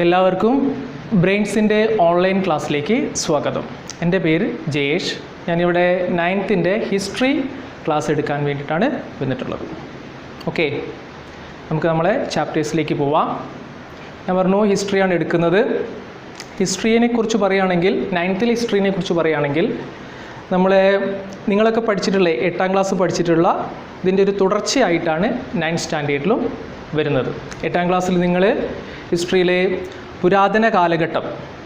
എല്ലാവർക്കും ബ്രെയിൻസിൻ്റെ ഓൺലൈൻ ക്ലാസ്സിലേക്ക് സ്വാഗതം. എൻ്റെ പേര് ജയേഷ്. ഞാനിവിടെ 9th ഹിസ്റ്ററി ക്ലാസ് എടുക്കാൻ വേണ്ടിയിട്ടാണ് വന്നിട്ടുള്ളത്. ഓക്കെ, നമുക്ക് നമ്മളെ ചാപ്റ്റേഴ്സിലേക്ക് പോവാം. ഞാൻ പറഞ്ഞു ഹിസ്റ്ററിയാണ് എടുക്കുന്നത്. ഹിസ്റ്ററിയെക്കുറിച്ച് പറയുകയാണെങ്കിൽ 9th ഹിസ്റ്ററിനെ കുറിച്ച് പറയുകയാണെങ്കിൽ നിങ്ങളൊക്കെ പഠിച്ചിട്ടുള്ള 8ാം ക്ലാസ് പഠിച്ചിട്ടുള്ള ഇതിൻ്റെ ഒരു തുടർച്ചയായിട്ടാണ് 9th സ്റ്റാൻഡേർഡിലും വരുന്നത്. 8ാം ക്ലാസ്സിൽ നിങ്ങൾ ഹിസ്റ്ററിയിലെ പുരാതന കാലഘട്ടം,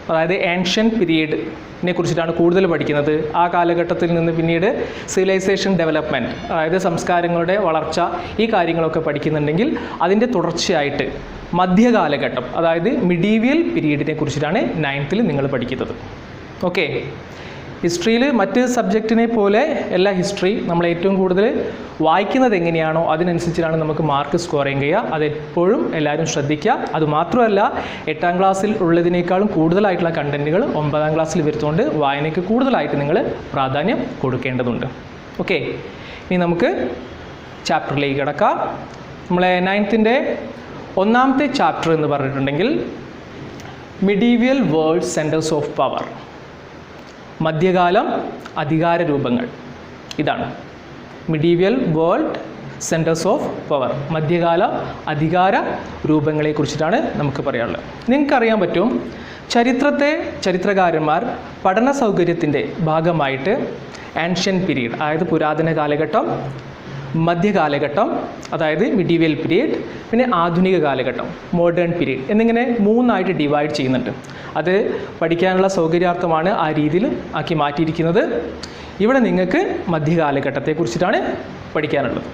അതായത് ഏൻഷ്യൻ പീരീഡിനെ കുറിച്ചിട്ടാണ് കൂടുതൽ പഠിക്കുന്നത്. ആ കാലഘട്ടത്തിൽ നിന്ന് പിന്നീട് സിവിലൈസേഷൻ ഡെവലപ്മെൻറ്റ്, അതായത് സംസ്കാരങ്ങളുടെ വളർച്ച, ഈ കാര്യങ്ങളൊക്കെ പഠിക്കുന്നുണ്ടെങ്കിൽ അതിൻ്റെ തുടർച്ചയായിട്ട് മധ്യകാലഘട്ടം, അതായത് മിഡീവിയൽ പീരീഡിനെ കുറിച്ചിട്ടാണ് 9th നിങ്ങൾ പഠിക്കുന്നത്. ഓക്കെ, ഹിസ്റ്ററിയിൽ മറ്റ് സബ്ജക്റ്റിനെ പോലെ എല്ലാ ഹിസ്റ്ററി നമ്മൾ ഏറ്റവും കൂടുതൽ വായിക്കുന്നത് എങ്ങനെയാണോ അതിനനുസരിച്ചിട്ടാണ് നമുക്ക് മാർക്ക് സ്കോർ ചെയ്യുക. അതെപ്പോഴും എല്ലാവരും ശ്രദ്ധിക്കുക. അതുമാത്രമല്ല, 8ാം ക്ലാസ്സിൽ ഉള്ളതിനേക്കാളും കൂടുതലായിട്ടുള്ള കണ്ടൻറ്റുകൾ 9ാം ക്ലാസ്സിൽ വരുത്തുകൊണ്ട് വായനയ്ക്ക് കൂടുതലായിട്ട് നിങ്ങൾ പ്രാധാന്യം കൊടുക്കേണ്ടതുണ്ട്. ഓക്കെ, ഇനി നമുക്ക് ചാപ്റ്ററിലേക്ക് കിടക്കാം. നമ്മളെ 9th 1ാമത്തെ ചാപ്റ്റർ എന്ന് പറഞ്ഞിട്ടുണ്ടെങ്കിൽ medieval world centres of power, മധ്യകാലം അധികാര രൂപങ്ങൾ. ഇതാണ് medieval world centres of power, മധ്യകാല അധികാര രൂപങ്ങളെ കുറിച്ചിട്ടാണ് നമുക്ക് പറയാനുള്ളത്. നിങ്ങൾക്കറിയാൻ പറ്റും, ചരിത്രകാരന്മാർ പഠന സൗകര്യത്തിൻ്റെ ഭാഗമായിട്ട് ആൻഷ്യൻ പീരീഡ്, അതായത് പുരാതന കാലഘട്ടം, മധ്യകാലഘട്ടം അതായത് മിഡീവിയൽ പീരീഡ്, പിന്നെ ആധുനിക കാലഘട്ടം മോഡേൺ പീരീഡ് എന്നിങ്ങനെ 3ആയിട്ട് ഡിവൈഡ് ചെയ്യുന്നുണ്ട്. അത് പഠിക്കാനുള്ള സൗകര്യാർത്ഥമാണ് ആ രീതിയിൽ ആക്കി മാറ്റിയിരിക്കുന്നത്. ഇവിടെ നിങ്ങൾക്ക് മധ്യകാലഘട്ടത്തെക്കുറിച്ചിട്ടാണ് പഠിക്കാനുള്ളത്.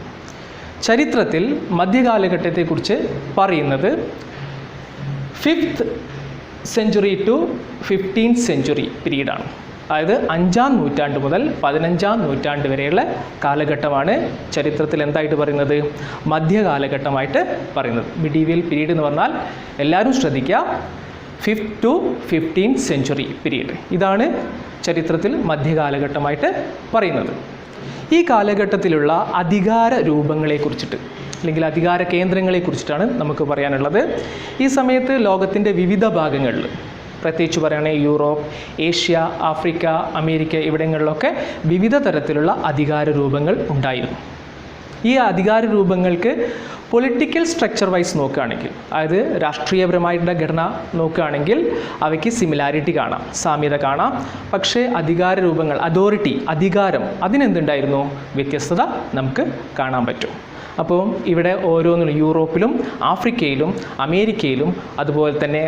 ചരിത്രത്തിൽ മധ്യകാലഘട്ടത്തെക്കുറിച്ച് പറയുന്നത് 5th century to 15th century പീരീഡാണ്. അതായത് 5ാം നൂറ്റാണ്ട് മുതൽ 15ാം നൂറ്റാണ്ട് വരെയുള്ള കാലഘട്ടമാണ് ചരിത്രത്തിൽ എന്തായിട്ട് പറയുന്നത്, മധ്യകാലഘട്ടമായിട്ട് പറയുന്നത്. മിഡീവിയൽ പീരീഡ് എന്ന് പറഞ്ഞാൽ എല്ലാവരും ശ്രദ്ധിക്കുക, 5th to 15th century period. ഇതാണ് ചരിത്രത്തിൽ മധ്യകാലഘട്ടമായിട്ട് പറയുന്നത്. ഈ കാലഘട്ടത്തിലുള്ള അധികാര രൂപങ്ങളെക്കുറിച്ചിട്ട് അല്ലെങ്കിൽ അധികാര കേന്ദ്രങ്ങളെക്കുറിച്ചിട്ടാണ് നമുക്ക് പറയാനുള്ളത്. ഈ സമയത്ത് ലോകത്തിൻ്റെ വിവിധ ഭാഗങ്ങളിൽ, പ്രത്യേകിച്ച് പറയുകയാണെങ്കിൽ യൂറോപ്പ്, ഏഷ്യ, ആഫ്രിക്ക, അമേരിക്ക ഇവിടങ്ങളിലൊക്കെ വിവിധ തരത്തിലുള്ള അധികാര രൂപങ്ങൾ ഉണ്ടായിരുന്നു. ഈ അധികാര രൂപങ്ങൾക്ക് പൊളിറ്റിക്കൽ സ്ട്രക്ചർ വൈസ് നോക്കുകയാണെങ്കിൽ, അതായത് രാഷ്ട്രീയപരമായിട്ടുള്ള ഘടന നോക്കുകയാണെങ്കിൽ അവയ്ക്ക് സിമിലാരിറ്റി കാണാം, സാമ്യത കാണാം. പക്ഷേ അധികാര രൂപങ്ങൾ, അതോറിറ്റി, അധികാരം, അതിനെന്തുണ്ടായിരുന്നു, വ്യത്യസ്തത നമുക്ക് കാണാൻ പറ്റും. അപ്പോൾ ഇവിടെ ഓരോന്നിലും യൂറോപ്പിലും ആഫ്രിക്കയിലും അമേരിക്കയിലും അതുപോലെ തന്നെ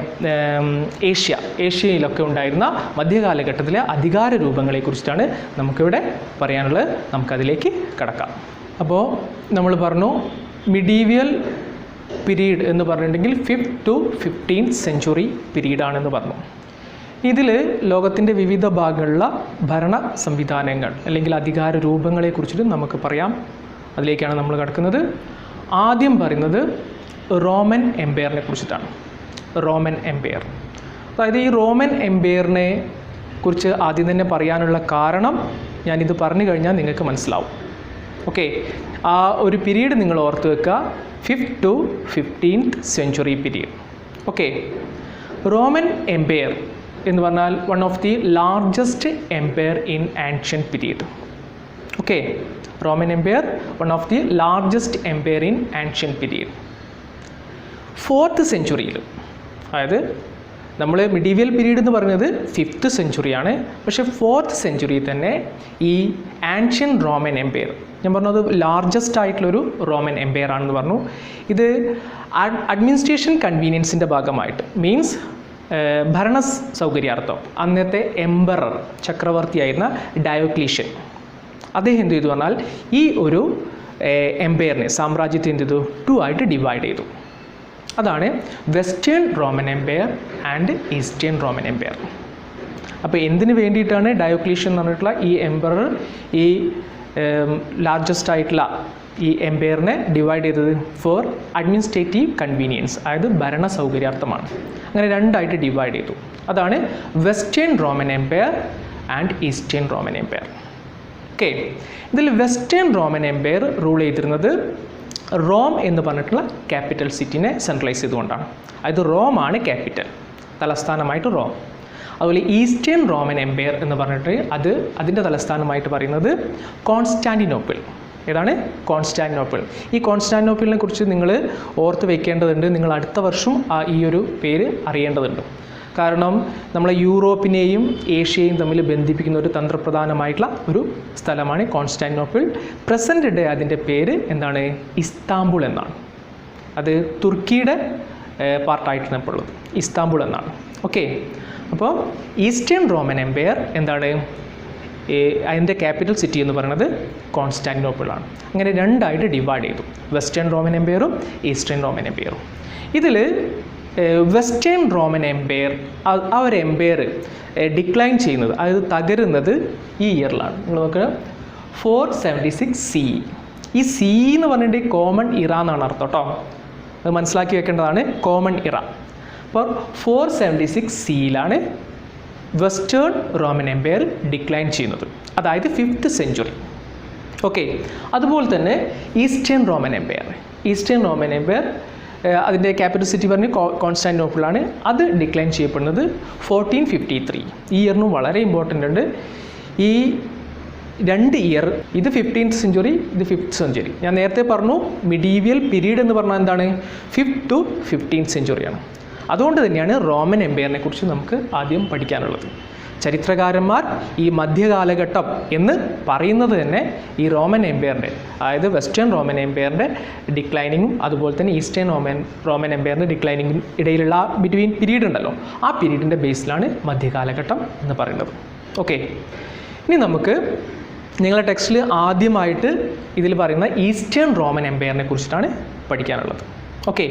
ഏഷ്യയിലൊക്കെ ഉണ്ടായിരുന്ന മധ്യകാലഘട്ടത്തിലെ അധികാര രൂപങ്ങളെക്കുറിച്ചിട്ടാണ് നമുക്കിവിടെ പറയാനുള്ളത്. നമുക്കതിലേക്ക് കടക്കാം. അപ്പോൾ നമ്മൾ പറഞ്ഞു മിഡീവിയൽ പീരീഡ് എന്ന് പറഞ്ഞിട്ടുണ്ടെങ്കിൽ 5th to 15th സെഞ്ച്വറി പീരീഡാണെന്ന് പറഞ്ഞു. ഇതിൽ ലോകത്തിൻ്റെ വിവിധ ഭാഗങ്ങളിലുള്ള ഭരണ സംവിധാനങ്ങൾ അല്ലെങ്കിൽ അധികാര രൂപങ്ങളെക്കുറിച്ചിട്ട് നമുക്ക് പറയാം. അതിലേക്കാണ് നമ്മൾ കിടക്കുന്നത്. ആദ്യം പറയുന്നത് റോമൻ എംപയറിനെ കുറിച്ചിട്ടാണ്. റോമൻ എംപയർ, അതായത് ഈ റോമൻ എംപയറിനെ കുറിച്ച് ആദ്യം തന്നെ പറയാനുള്ള കാരണം ഞാനിത് പറഞ്ഞു കഴിഞ്ഞാൽ നിങ്ങൾക്ക് മനസ്സിലാവും. ഓക്കെ, ആ ഒരു പീരീഡ് നിങ്ങൾ ഓർത്ത് വെക്കുക, 5th to 15th century period. Okay, Roman empire എന്ന് പറഞ്ഞാൽ one of the largest empire in ancient period. Okay, Roman empire one of the largest empire in ancient period. 4th സെഞ്ച്വറിയിൽ, അതായത് നമ്മൾ മിഡീവിയൽ പീരീഡ് എന്ന് പറയുന്നത് 5th സെഞ്ച്വറിയാണ്. പക്ഷേ 4th സെഞ്ച്വറിയിൽ തന്നെ ഈ ആൻഷ്യൻ റോമൻ എംപയർ, ഞാൻ പറഞ്ഞത് ലാർജസ്റ്റ് ആയിട്ടുള്ളൊരു റോമൻ എംപയർ ആണെന്ന് പറഞ്ഞു. ഇത് അഡ്മിനിസ്ട്രേഷൻ കൺവീനിയൻസിൻ്റെ ഭാഗമായിട്ട്, മീൻസ് ഭരണ സൗകര്യാർത്ഥം അന്നത്തെ എംപറർ, ചക്രവർത്തിയായിരുന്ന ഡയോക്ലീഷ്യൻ, അദ്ദേഹം എന്ത് ചെയ്തു പറഞ്ഞാൽ ഈ ഒരു എംപയറിനെ, സാമ്രാജ്യത്തെ എന്ത് ചെയ്തു, 2 ആയിട്ട് ഡിവൈഡ് ചെയ്തു. അതാണ് western Roman empire and eastern Roman empire. അപ്പോൾ എന്തിനു വേണ്ടിയിട്ടാണ് ഡയോക്ലീഷ്യൻ എന്ന് പറഞ്ഞിട്ടുള്ള ഈ എംപറർ ഈ ലാർജസ്റ്റ് ആയിട്ടുള്ള ഈ എംപയറിനെ ഡിവൈഡ് ചെയ്തത്? ഫോർ അഡ്മിനിസ്ട്രേറ്റീവ് കൺവീനിയൻസ്, അതായത് ഭരണ സൗകര്യാർത്ഥമാണ്. അങ്ങനെ 2ആയിട്ട് ഡിവൈഡ് ചെയ്തു. അതാണ് western Roman empire and eastern Roman empire. Okay, ഇതിൽ വെസ്റ്റേൺ റോമൻ എംപയർ റൂൾ ചെയ്തിരുന്നത് റോം എന്ന് പറഞ്ഞിട്ടുള്ള ക്യാപിറ്റൽ സിറ്റിനെ സെൻട്രലൈസ് ചെയ്തുകൊണ്ടാണ്. അതായത് റോമാണ് ക്യാപിറ്റൽ. തലസ്ഥാനമായിട്ട് റോം. അതുപോലെ ഈസ്റ്റേൺ റോമൻ എംപയർ എന്ന് പറഞ്ഞിട്ട് അതിൻ്റെ തലസ്ഥാനമായിട്ട് പറയുന്നത് കോൺസ്റ്റാന്റിനോപ്പിൾ. ഏതാണ്? കോൺസ്റ്റാന്റിനോപ്പിൾ. ഈ കോൺസ്റ്റാന്റിനോപ്പിളിനെ കുറിച്ച് നിങ്ങൾ ഓർത്ത് വയ്ക്കേണ്ടതുണ്ട്. നിങ്ങൾ അടുത്ത വർഷം ഈ ഒരു പേര് അറിയേണ്ടതുണ്ട്. കാരണം നമ്മളെ യൂറോപ്പിനെയും ഏഷ്യയും തമ്മിൽ ബന്ധിപ്പിക്കുന്ന ഒരു തന്ത്രപ്രധാനമായിട്ടുള്ള ഒരു സ്ഥലമാണ് കോൺസ്റ്റാന്റിനോപ്പിൾ. പ്രസൻറ്റ് ഡേ അതിൻ്റെ പേര് എന്താണ്? ഇസ്താംബുൾ എന്നാണ്. അത് തുർക്കിയുടെ പാർട്ടായിട്ടാണ് ഇപ്പോൾ ഉള്ളത്. ഇസ്താംബുൾ എന്നാണ്. ഓക്കെ, അപ്പോൾ ഈസ്റ്റേൺ റോമൻ എംപയർ എന്താണ്? അതിൻ്റെ ക്യാപിറ്റൽ സിറ്റി എന്ന് പറയുന്നത് കോൺസ്റ്റാന്റിനോപ്പിളാണ്. അങ്ങനെ രണ്ടായിട്ട് ഡിവൈഡ് ചെയ്തു, വെസ്റ്റേൺ റോമൻ എംപയറും ഈസ്റ്റേൺ റോമൻ എംപയറും. ഇതിൽ വെസ്റ്റേൺ റോമൻ എംപയർ ആ ഒരു എംപയർ ഡിക്ലൈൻ ചെയ്യുന്നത്, അതായത് തകരുന്നത് ഈ ഇയറിലാണ്. നിങ്ങൾ നോക്കുക, 476 CE. ഈ CE എന്ന് പറഞ്ഞിട്ട് കോമൺ ഇറ എന്നാണ് അർത്ഥം കേട്ടോ. അത് മനസ്സിലാക്കി വെക്കേണ്ടതാണ്, കോമൺ ഇറ. അപ്പോൾ 476 CEയിലാണ് വെസ്റ്റേൺ റോമൻ എംപയർ ഡിക്ലൈൻ ചെയ്യുന്നത്, അതായത് 5th സെഞ്ച്വറി. ഓക്കെ, അതുപോലെ തന്നെ ഈസ്റ്റേൺ റോമൻ എംപയർ അതിൻ്റെ ക്യാപിറ്റൽ സിറ്റി പറഞ്ഞ് കോൺസ്റ്റാന്റിനോപ്പിളാണ്. അത് ഡിക്ലൈൻ ചെയ്യപ്പെടുന്നത് 1453. ഈ ഇയറിനും വളരെ ഇമ്പോർട്ടൻ്റ് ഉണ്ട്. ഈ 2 ഇയർ, ഇത് 15th സെഞ്ച്വറി, ഇത് 5th സെഞ്ച്വറി. ഞാൻ നേരത്തെ പറഞ്ഞു മിഡീവിയൽ പീരീഡ് എന്ന് പറഞ്ഞാൽ എന്താണ്? 5th to 15th സെഞ്ച്വറിയാണ്. അതുകൊണ്ട് തന്നെയാണ് റോമൻ എംപയറിനെ കുറിച്ച് നമുക്ക് ആദ്യം പഠിക്കാനുള്ളത്. ചരിത്രകാരന്മാർ ഈ മധ്യകാലഘട്ടം എന്ന് പറയുന്നത് തന്നെ ഈ റോമൻ എംപയറിൻ്റെ, അതായത് വെസ്റ്റേൺ റോമൻ എംപയറിൻ്റെ ഡിക്ലൈനിങ്ങും അതുപോലെ തന്നെ ഈസ്റ്റേൺ റോമൻ എംപയറിൻ്റെ ഡിക്ലൈനിങ്ങും ഇടയിലുള്ള ബിറ്റ്വീൻ പീരീഡ് ഉണ്ടല്ലോ, ആ പീരീഡിൻ്റെ ബേസിലാണ് മധ്യകാലഘട്ടം എന്ന് പറയുന്നത്. ഓക്കെ, ഇനി നമുക്ക് നിങ്ങളുടെ ടെക്സ്റ്റിൽ ആദ്യമായിട്ട് ഇതിൽ പറയുന്ന ഈസ്റ്റേൺ റോമൻ എംപയറിനെ കുറിച്ചിട്ടാണ് പഠിക്കാനുള്ളത്. ഓക്കെ,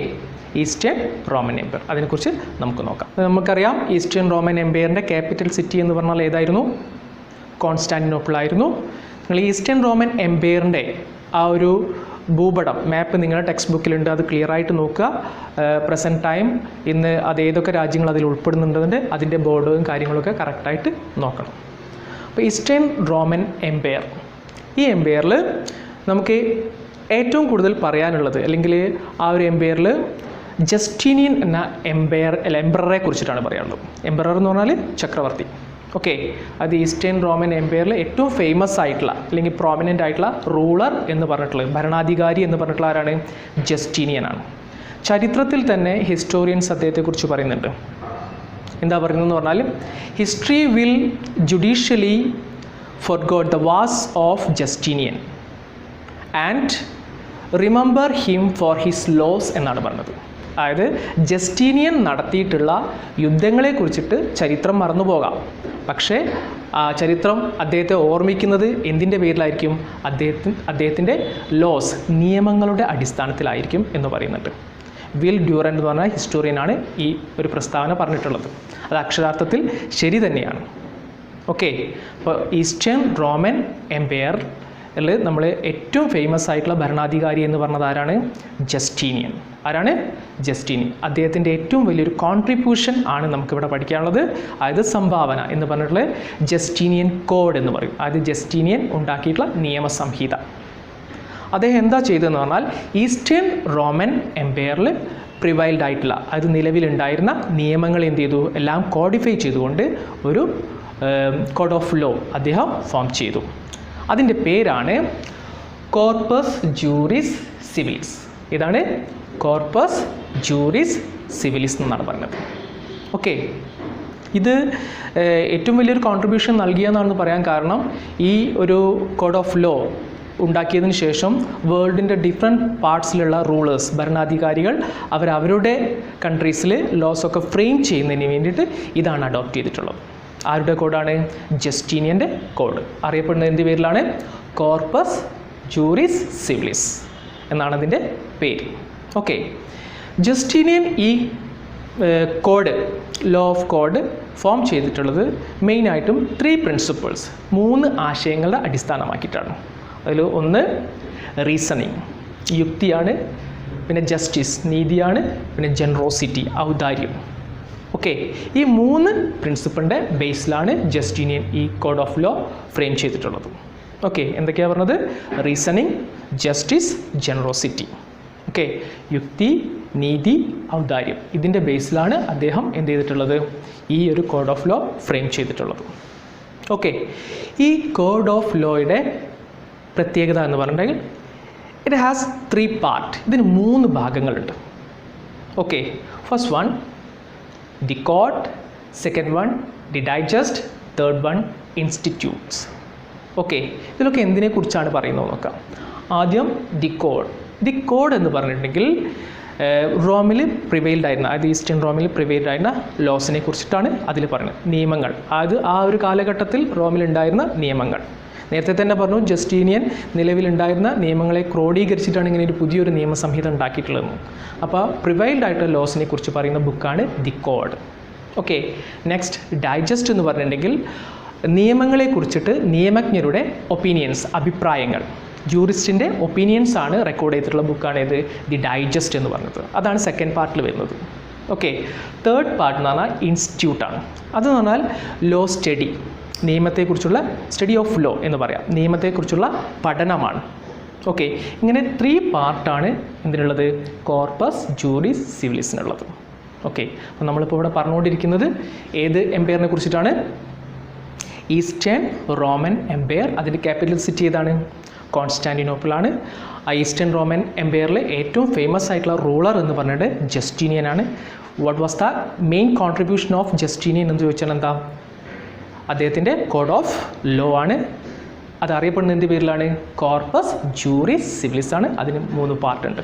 ഈസ്റ്റേൺ റോമൻ എംപയർ, അതിനെക്കുറിച്ച് നമുക്ക് നോക്കാം. നമുക്കറിയാം ഈസ്റ്റേൺ റോമൻ എംപയറിൻ്റെ ക്യാപിറ്റൽ സിറ്റി എന്ന് പറഞ്ഞാൽ ഏതായിരുന്നു? കോൺസ്റ്റാന്റിനോപ്പിൾ ആയിരുന്നു. നിങ്ങൾ ഈസ്റ്റേൺ റോമൻ എംപയറിൻ്റെ ആ ഒരു ഭൂപടം മാപ്പ് നിങ്ങളുടെ ടെക്സ്റ്റ് ബുക്കിലുണ്ട്, അത് ക്ലിയർ ആയിട്ട് നോക്കുക. പ്രസൻറ്റ് ടൈം ഇന്ന് അത് ഏതൊക്കെ രാജ്യങ്ങൾ അതിൽ ഉൾപ്പെടുന്നുണ്ട്, അതിൻ്റെ ബോർഡും കാര്യങ്ങളൊക്കെ കറക്റ്റായിട്ട് നോക്കണം. അപ്പോൾ ഈസ്റ്റേൺ റോമൻ എംപയർ, ഈ എംപയറിൽ നമുക്ക് ഏറ്റവും കൂടുതൽ പറയാനുള്ളത്, അല്ലെങ്കിൽ ആ ഒരു എംപയറിൽ ജസ്റ്റീനിയൻ എന്ന എംപററെ കുറിച്ചിട്ടാണ് പറയാനുള്ളത്. എംപറർ എന്ന് പറഞ്ഞാൽ ചക്രവർത്തി. ഓക്കെ, അത് ഈസ്റ്റേൺ റോമൻ എംപയറിൽ ഏറ്റവും ഫേമസ് ആയിട്ടുള്ള അല്ലെങ്കിൽ പ്രോമിനൻ്റ് ആയിട്ടുള്ള റൂളർ എന്ന് പറഞ്ഞിട്ടുള്ളത്, ഭരണാധികാരി എന്ന് പറഞ്ഞിട്ടുള്ള ആരാണ്? ജസ്റ്റീനിയൻ ആണ്. ചരിത്രത്തിൽ തന്നെ ഹിസ്റ്റോറിയൻസ് അദ്ദേഹത്തെക്കുറിച്ച് പറയുന്നുണ്ട്. എന്താ പറയുന്നതെന്ന് പറഞ്ഞാൽ, history will judicially forget the wars of Justinian and remember him for his laws എന്നാണ് പറഞ്ഞത്. അതായത് ജസ്റ്റീനിയൻ നടത്തിയിട്ടുള്ള യുദ്ധങ്ങളെ കുറിച്ചിട്ട് ചരിത്രം മറന്നു പോകാം, പക്ഷേ ചരിത്രം അദ്ദേഹത്തെ ഓർമ്മിക്കുന്നത് എന്തിൻ്റെ പേരിലായിരിക്കും? അദ്ദേഹത്തിൻ്റെ ലോസ്, നിയമങ്ങളുടെ അടിസ്ഥാനത്തിലായിരിക്കും എന്ന് പറയുന്നുണ്ട്. വിൽ ഡ്യൂറൻ്റ് എന്ന് പറഞ്ഞ ഹിസ്റ്റോറിയനാണ് ഈ ഒരു പ്രസ്താവന പറഞ്ഞിട്ടുള്ളത്. അത് അക്ഷരാർത്ഥത്തിൽ ശരി തന്നെയാണ്. ഓക്കെ, അപ്പോൾ ഈസ്റ്റേൺ റോമൻ എംപയറിൽ നമ്മൾ ഏറ്റവും ഫേമസ് ആയിട്ടുള്ള ഭരണാധികാരി എന്ന് പറഞ്ഞത് ആരാണ്? ജസ്റ്റീനിയൻ. ആരാണ്? ജസ്റ്റീനിയൻ. അദ്ദേഹത്തിൻ്റെ ഏറ്റവും വലിയൊരു കോൺട്രിബ്യൂഷൻ ആണ് നമുക്കിവിടെ പഠിക്കാനുള്ളത്. അതായത് സംഭാവന എന്ന് പറഞ്ഞിട്ടുള്ള ജസ്റ്റീനിയൻ കോഡ് എന്ന് പറയും. അതായത് ജസ്റ്റീനിയൻ ഉണ്ടാക്കിയിട്ടുള്ള നിയമസംഹിത. അദ്ദേഹം എന്താ ചെയ്തതെന്ന് പറഞ്ഞാൽ, ഈസ്റ്റേൺ റോമൻ എംപയറിൽ പ്രിവൈൽഡ് ആയിട്ടുള്ള, അതായത് നിലവിലുണ്ടായിരുന്ന നിയമങ്ങൾ എന്ത് ചെയ്തു? എല്ലാം കോഡിഫൈ ചെയ്തുകൊണ്ട് ഒരു കോഡ് ഓഫ് ലോ അദ്ദേഹം ഫോം ചെയ്തു. അതിൻ്റെ പേരാണ് കോർപ്പസ് ജൂറിസ് സിവിലിസ്. ഇതാണ് കോർപ്പസ് ജൂറിസ് സിവിലിസ് എന്നാണ് പറഞ്ഞത്. ഓക്കെ, ഇത് ഏറ്റവും വലിയൊരു കോൺട്രിബ്യൂഷൻ നൽകിയെന്നാണെന്ന് പറയാൻ കാരണം, ഈ ഒരു കോഡ് ഓഫ് ലോ ഉണ്ടാക്കിയതിന് ശേഷം വേൾഡിൻ്റെ ഡിഫറെൻറ്റ് പാർട്സിലുള്ള റൂളേഴ്സ്, ഭരണാധികാരികൾ അവരവരുടെ കൺട്രീസിൽ ലോസ് ഒക്കെ ഫ്രെയിം ചെയ്യുന്നതിന് വേണ്ടിയിട്ട് ഇതാണ് അഡോപ്റ്റ് ചെയ്തിട്ടുള്ളത്. ആരുടെ കോഡാണ്? ജസ്റ്റീനിയൻ്റെ കോഡ്. അറിയപ്പെടുന്നത് എന്ത് പേരിലാണ്? കോർപ്പസ് ജൂറിസ് സിവിലിസ് എന്നാണ് അതിൻ്റെ പേര്. ഓക്കെ, ജസ്റ്റീനിയൻ ഈ code, law of code form ചെയ്തിട്ടുള്ളത് മെയിനായിട്ടും 3 പ്രിൻസിപ്പിൾസ്, 3 ആശയങ്ങളുടെ അടിസ്ഥാനമാക്കിയിട്ടാണ്. അതിൽ ഒന്ന് റീസണിങ്, യുക്തിയാണ്, പിന്നെ ജസ്റ്റിസ്, നീതിയാണ്, പിന്നെ ജനറോസിറ്റി, ഔദാര്യം. ഓക്കെ, ഈ 3 പ്രിൻസിപ്പിളിൻ്റെ ബേസിലാണ് ജസ്റ്റീനിയൻ ഈ കോഡ് ഓഫ് ലോ ഫ്രെയിം ചെയ്തിട്ടുള്ളത്. ഓക്കെ, എന്തൊക്കെയാണ് പറഞ്ഞത്? റീസണിങ്, ജസ്റ്റിസ്, ജനറോസിറ്റി, ഓക്കെ, യുക്തി, നീതി, ഔദാര്യം, ഇതിൻ്റെ ബേസിലാണ് അദ്ദേഹം എന്ത് ചെയ്തിട്ടുള്ളത്, ഈ ഒരു കോഡ് ഓഫ് ലോ ഫ്രെയിം ചെയ്തിട്ടുള്ളത്. ഓക്കെ, ഈ കോഡ് ഓഫ് ലോയുടെ പ്രത്യേകത എന്ന് പറഞ്ഞിട്ടുണ്ടെങ്കിൽ ഇറ്റ് ഹാസ് 3 പാർട്ട്. ഇതിന് 3 ഭാഗങ്ങളുണ്ട്. Okay, first one the code, second one the digest, third one institutes. Okay, ഇതിലൊക്കെ എന്തിനെക്കുറിച്ചാണ് പറയുന്നത് നോക്കാം. ആദ്യം ദി കോഡ്. ദി കോഡ് എന്ന് പറഞ്ഞിട്ടുണ്ടെങ്കിൽ റോമിൽ പ്രിവെയിൽഡ് ആയിരുന്ന, അതായത് ഈസ്റ്റേൺ റോമിൽ പ്രിവെയിൽഡ് ആയിരുന്ന ലോസിനെ കുറിച്ചിട്ടാണ് അതിൽ പറയുന്നത്. നിയമങ്ങൾ, അത് ആ ഒരു കാലഘട്ടത്തിൽ റോമിലുണ്ടായിരുന്ന നിയമങ്ങൾ. നേരത്തെ തന്നെ പറഞ്ഞു, ജസ്റ്റീനിയൻ നിലവിലുണ്ടായിരുന്ന നിയമങ്ങളെ ക്രോഡീകരിച്ചിട്ടാണ് ഇങ്ങനെ ഒരു പുതിയൊരു നിയമസംഹിത ഉണ്ടാക്കിയിട്ടുള്ളതെന്ന്. അപ്പോൾ പ്രിവെയിൽഡ് ആയിട്ടുള്ള ലോസിനെ കുറിച്ച് പറയുന്ന ബുക്കാണ് the code. Okay, next digest എന്ന് പറഞ്ഞിട്ടുണ്ടെങ്കിൽ നിയമങ്ങളെ കുറിച്ചിട്ട് നിയമജ്ഞരുടെ ഒപ്പീനിയൻസ്, അഭിപ്രായങ്ങൾ, ജൂറിസ്റ്റിൻ്റെ ഒപ്പീനിയൻസ് ആണ് റെക്കോർഡ് ചെയ്തിട്ടുള്ള ബുക്കാണ് ഇത് ദി ഡൈജസ്റ്റ് എന്ന് പറഞ്ഞത്. അതാണ് സെക്കൻഡ് പാർട്ടിൽ വരുന്നത്. ഓക്കെ, തേർഡ് പാർട്ട് എന്ന് പറഞ്ഞാൽ ഇൻസ്റ്റിറ്റ്യൂട്ടാണ്. അതെന്ന് പറഞ്ഞാൽ ലോ സ്റ്റഡി, നിയമത്തെക്കുറിച്ചുള്ള സ്റ്റഡി ഓഫ് ലോ എന്ന് പറയാം, നിയമത്തെക്കുറിച്ചുള്ള പഠനമാണ്. ഓക്കെ, ഇങ്ങനെ 3 പാർട്ടാണ് എന്തിനുള്ളത്, കോർപ്പസ് ജൂറിസ് സിവിലിസിനുള്ളത്. ഓക്കെ, അപ്പോൾ നമ്മളിപ്പോൾ ഇവിടെ പറഞ്ഞുകൊണ്ടിരിക്കുന്നത് ഏത് എംപയറിനെ കുറിച്ചിട്ടാണ്, ഈസ്റ്റേൺ റോമൻ എംപയർ. അതിൻ്റെ ക്യാപിറ്റൽ സിറ്റി ഏതാണ്, കോൺസ്റ്റാന്റിനോപ്പിൾ ആണ്. ആ ഈസ്റ്റേൺ റോമൻ എംപയറിൽ ഏറ്റവും ഫേമസ് ആയിട്ടുള്ള റൂളർ എന്ന് പറഞ്ഞിട്ട് ജസ്റ്റീനിയൻ ആണ്. What was the main contribution of Justinian എന്ന് ചോദിച്ചാൽ എന്താ, അദ്ദേഹത്തിൻ്റെ കോഡ് ഓഫ് ലോ ആണ്. അത് അറിയപ്പെടുന്ന എന്ത് പേരിലാണ്, കോർപ്പസ് ജൂറിസ് സിവിലിസ് ആണ്. അതിന് 3 പാർട്ടുണ്ട്.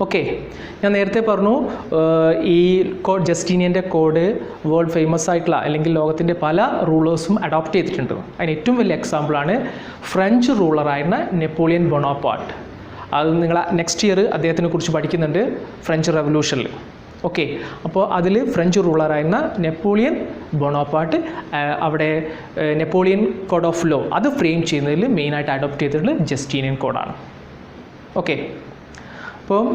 ഓക്കെ, ഞാൻ നേരത്തെ പറഞ്ഞു ഈ കോഡ്, ജസ്റ്റീനിയൻ്റെ കോഡ് വേൾഡ് ഫേമസ് ആയിട്ടുള്ള അല്ലെങ്കിൽ ലോകത്തിൻ്റെ പല റൂളേഴ്സും അഡോപ്റ്റ് ചെയ്തിട്ടുണ്ട്. അതിന് ഏറ്റവും വലിയ എക്സാമ്പിളാണ് ഫ്രഞ്ച് റൂളറായിരുന്ന നെപ്പോളിയൻ ബൊണോപ്പാർട്ട്. അത് നിങ്ങൾ നെക്സ്റ്റ് ഇയർ അദ്ദേഹത്തിനെ കുറിച്ച് പഠിക്കുന്നുണ്ട്, ഫ്രഞ്ച് റെവല്യൂഷനിൽ. ഓക്കെ, അപ്പോൾ അതിൽ ഫ്രഞ്ച് റൂളറായിരുന്ന നെപ്പോളിയൻ ബൊണോപ്പാർട്ട് അവിടെ നെപ്പോളിയൻ കോഡ് ഓഫ് ലോ അത് ഫ്രെയിം ചെയ്യുന്നതിൽ മെയിനായിട്ട് അഡോപ്റ്റ് ചെയ്തിട്ടുള്ളത് ജസ്റ്റീനിയൻ കോഡാണ്. ഓക്കെ, അപ്പോൾ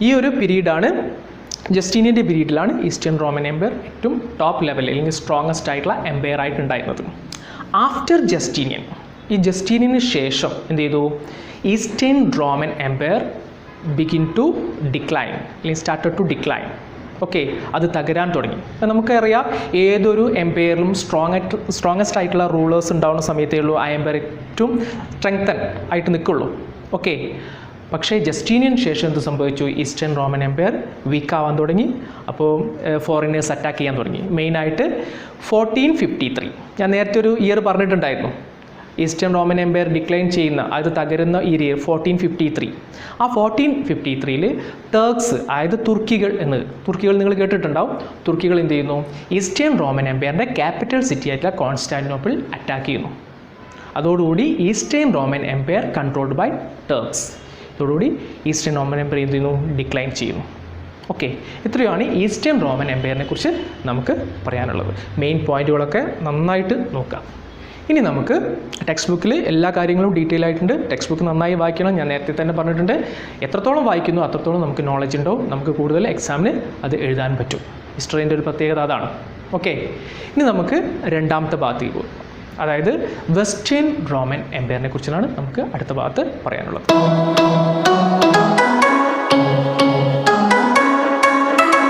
ഈ ഒരു പീരീഡാണ്, ജസ്റ്റീനിയൻ്റെ പീരീഡിലാണ് ഈസ്റ്റേൺ റോമൻ എംപയർ ഏറ്റവും ടോപ്പ് ലെവലിൽ അല്ലെങ്കിൽ സ്ട്രോങ്ങസ്റ്റ് ആയിട്ടുള്ള എംപയർ ആയിട്ടുണ്ടായിരുന്നത്. ആഫ്റ്റർ ജസ്റ്റീനിയൻ, ഈ ജസ്റ്റീനിയന് ശേഷം എന്ത് ചെയ്തു, eastern Roman empire begin to decline അല്ലെങ്കിൽ സ്റ്റാർട്ടഡ് ടു ഡിക്ലൈൻ. ഓക്കെ, അത് തകരാൻ തുടങ്ങി. നമുക്കറിയാം, ഏതൊരു എംപയറിലും സ്ട്രോങ്ങസ്റ്റ് ആയിട്ടുള്ള റൂളേഴ്സ് ഉണ്ടാവുന്ന സമയത്തേ ഉള്ളൂ ആ എംപയർ ഏറ്റവും സ്ട്രെങ്തൻ ആയിട്ട് നിൽക്കുള്ളൂ. ഓക്കെ, പക്ഷേ ജസ്റ്റീനിയന് ശേഷം എന്ത് സംഭവിച്ചു, ഈസ്റ്റേൺ റോമൻ എംപയർ വീക്കാവാൻ തുടങ്ങി. അപ്പോൾ ഫോറിനേഴ്സ് അറ്റാക്ക് ചെയ്യാൻ തുടങ്ങി. മെയിനായിട്ട് 1453, ഞാൻ നേരത്തെ ഒരു ഇയർ പറഞ്ഞിട്ടുണ്ടായിരുന്നു, ഈസ്റ്റേൺ റോമൻ എംപയർ ഡിക്ലൈൻ ചെയ്യുന്ന, അത് തകരുന്ന ഈ ഇയർ 1453. ആ 1453 ടർക്സ്, അതായത് തുർക്കികൾ നിങ്ങൾ കേട്ടിട്ടുണ്ടാവും. തുർക്കികൾ എന്ത് ചെയ്യുന്നു, ഈസ്റ്റേൺ റോമൻ എംപയറിൻ്റെ ക്യാപിറ്റൽ സിറ്റി ആയിട്ടുള്ള കോൺസ്റ്റാന്റിനോപ്പിൾ അറ്റാക്ക് ചെയ്യുന്നു. അതോടുകൂടി eastern Roman empire controlled by Turks. ഇതോടുകൂടി ഈസ്റ്റേൺ റോമൻ എംപയർ എന്ത് ചെയ്യുന്നു, ഡിക്ലൈൻ ചെയ്യുന്നു. ഓക്കെ, ഇത്രയുമാണ് ഈസ്റ്റേൺ റോമൻ എംപയറിനെ കുറിച്ച് നമുക്ക് പറയാനുള്ളത്. മെയിൻ പോയിന്റുകളൊക്കെ നന്നായിട്ട് നോക്കാം. ഇനി നമുക്ക് ടെക്സ്റ്റ് ബുക്കിൽ എല്ലാ കാര്യങ്ങളും ഡീറ്റെയിൽ ആയിട്ടുണ്ട്. ടെക്സ്റ്റ് ബുക്ക് നന്നായി വായിക്കണം. ഞാൻ നേരത്തെ തന്നെ പറഞ്ഞിട്ടുണ്ട്, എത്രത്തോളം വായിക്കുന്നു അത്രത്തോളം നമുക്ക് നോളജ് ഉണ്ടാവും, നമുക്ക് കൂടുതൽ എക്സാമിന് അത് എഴുതാൻ പറ്റും. ഹിസ്റ്ററീൻ്റെ ഒരു പ്രത്യേകത അതാണ്. ഓക്കെ, ഇനി നമുക്ക് രണ്ടാമത്തെ ഭാഗത്തേക്ക് പോകും. അതായത് വെസ്റ്റേൺ റോമൻ എംപയറിനെ കുറിച്ചാണ് നമുക്ക് അടുത്ത ഭാഗത്ത് പറയാനുള്ളത്.